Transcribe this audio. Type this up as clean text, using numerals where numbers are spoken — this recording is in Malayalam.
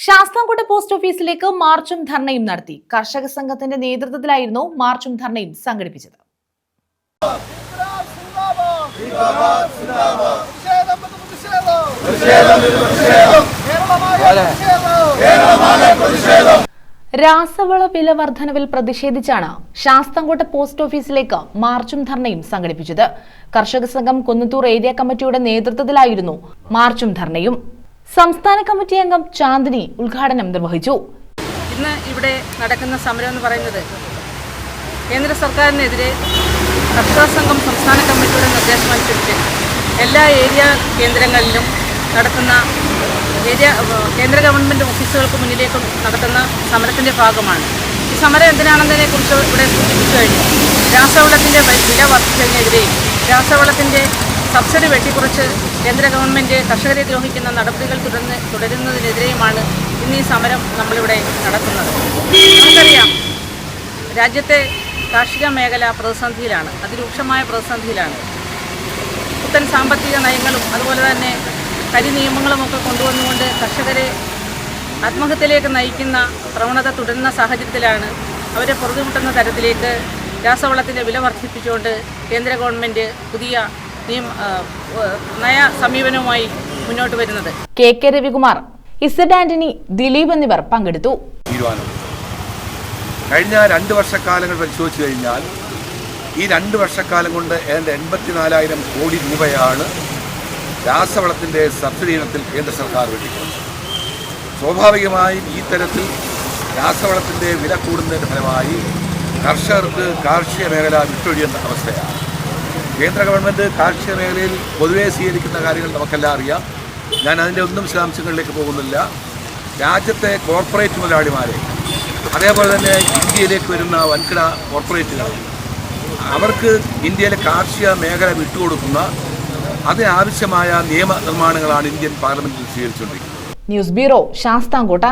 ശാസ്താംകോട്ട പോസ്റ്റ് ഓഫീസിലേക്ക് മാർച്ചും ധർണയും നടത്തി. കർഷക സംഘത്തിന്റെ നേതൃത്വത്തിലായിരുന്നു മാർച്ചും ധർണയും സംഘടിപ്പിച്ചത്. രാസവള വില വർധനവിൽ പ്രതിഷേധിച്ചാണ് ശാസ്താംകോട്ട പോസ്റ്റ് ഓഫീസിലേക്ക് മാർച്ചും ധർണയും സംഘടിപ്പിച്ചത്. കർഷക സംഘം കുന്നത്തൂർ ഏരിയ കമ്മിറ്റിയുടെ നേതൃത്വത്തിലായിരുന്നു മാർച്ചും ധർണയും. സംസ്ഥാന കമ്മിറ്റി അംഗം ചാന്ദിനി ഉദ്ഘാടനം നിർവഹിച്ചു. ഇന്ന് ഇവിടെ നടക്കുന്ന സമരം എന്ന് പറയുന്നത് കേന്ദ്ര സർക്കാരിനെതിരെ കർഷക സംഘം സംസ്ഥാന കമ്മിറ്റിയുടെ നിർദ്ദേശമനുസരിച്ച് എല്ലാ ഏരിയ കേന്ദ്രങ്ങളിലും നടത്തുന്ന കേന്ദ്ര ഗവൺമെൻറ് ഓഫീസുകൾക്ക് മുന്നിലേക്ക് നടത്തുന്ന സമരത്തിൻ്റെ ഭാഗമാണ്. ഈ സമരം എന്തിനാണെന്നതിനെക്കുറിച്ച് ഇവിടെ സൂചിപ്പിച്ചു കഴിഞ്ഞു. രാസവളത്തിൻ്റെ വില വർദ്ധിച്ചതിനെതിരെയും രാസവളത്തിൻ്റെ സബ്സിഡി വെട്ടിക്കുറച്ച് കേന്ദ്ര ഗവൺമെൻറ് കർഷകരെ ദ്രോഹിക്കുന്ന നടപടികൾ തുടരുന്നതിനെതിരെയുമാണ് ഇന്ന് ഈ സമരം നമ്മളിവിടെ നടത്തുന്നത്. നമുക്കറിയാം, രാജ്യത്തെ കാർഷിക മേഖല പ്രതിസന്ധിയിലാണ്, അതിരൂക്ഷമായ പ്രതിസന്ധിയിലാണ്. പുത്തൻ സാമ്പത്തിക നയങ്ങളും അതുപോലെ തന്നെ കരി നിയമങ്ങളുമൊക്കെ കൊണ്ടുവന്നുകൊണ്ട് കർഷകരെ ആത്മഹത്യയിലേക്ക് നയിക്കുന്ന പ്രവണത തുടരുന്ന സാഹചര്യത്തിലാണ് അവരെ പൊറുതിമുട്ടുന്ന തരത്തിലേക്ക് രാസവളത്തിൻ്റെ വില വർദ്ധിപ്പിച്ചുകൊണ്ട് കേന്ദ്ര ഗവൺമെൻറ് പുതിയ നയ സമീപനവുമായി മുന്നോട്ട് വരുന്നത്. കെ രവികുമാർ, ഇസഡ് ആന്റണി, ദിലീപ് എന്നിവർ പങ്കെടുത്തു. കഴിഞ്ഞ 2 വർഷക്കാലങ്ങൾ പരിശോധിച്ചു കഴിഞ്ഞാൽ ഈ 2 വർഷക്കാലം കൊണ്ട് ഏതാണ്ട് 84,000 കോടി രൂപയാണ് രാസവളത്തിൻ്റെ സബ്സിഡി ഇനത്തിൽ കേന്ദ്ര സർക്കാർ വെട്ടിക്കുന്നത്. സ്വാഭാവികമായും ഈ തരത്തിൽ രാസവളത്തിൻ്റെ വില കൂടുന്നതിൻ്റെ ഫലമായി കർഷകർക്ക് കാർഷിക മേഖല വിട്ടൊഴിയുന്ന അവസ്ഥയാണ്. കേന്ദ്ര ഗവൺമെൻറ് കാർഷിക മേഖലയിൽ പൊതുവെ സ്വീകരിക്കുന്ന കാര്യങ്ങൾ നമുക്കെല്ലാം അറിയാം. ഞാൻ അതിൻ്റെ ഒന്നും വിശദാംശങ്ങളിലേക്ക് പോകുന്നില്ല. രാജ്യത്തെ കോർപ്പറേറ്റ് മുതലാളിമാരെ, അതേപോലെ തന്നെ ഇന്ത്യയിലേക്ക് വരുന്ന വൻകിട കോർപ്പറേറ്റുകൾ, അവർക്ക് ഇന്ത്യയിലെ കാർഷിക മേഖല വിട്ടുകൊടുക്കുന്ന അതിനാവശ്യമായ നിയമ നിർമ്മാണങ്ങളാണ് ഇന്ത്യൻ പാർലമെന്റിൽ സ്വീകരിച്ചുകൊണ്ടിരിക്കുന്നത്. News bureau, Sasthamkotta.